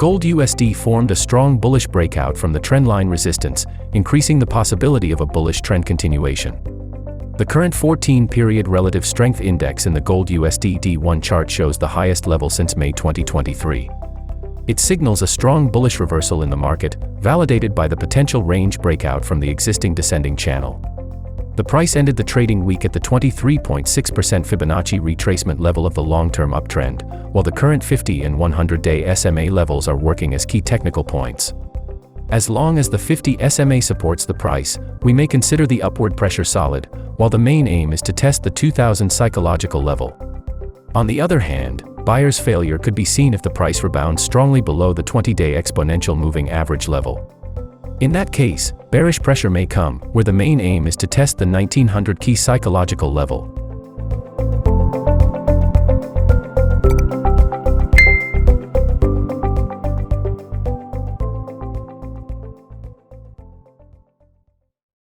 Gold USD formed a strong bullish breakout from the trendline resistance, increasing the possibility of a bullish trend continuation. The current 14-period relative strength index in the Gold USD D1 chart shows the highest level since May 2023. It signals a strong bullish reversal in the market, validated by the potential range breakout from the existing descending channel. The price ended the trading week at the 23.6% Fibonacci retracement level of the long-term uptrend, while the current 50 and 100-day SMA levels are working as key technical points. As long as the 50 SMA supports the price, we may consider the upward pressure solid, while the main aim is to test the 2000 psychological level. On the other hand, buyer's failure could be seen if the price rebounds strongly below the 20-day exponential moving average level. In that case, bearish pressure may come, where the main aim is to test the 1900 key psychological level.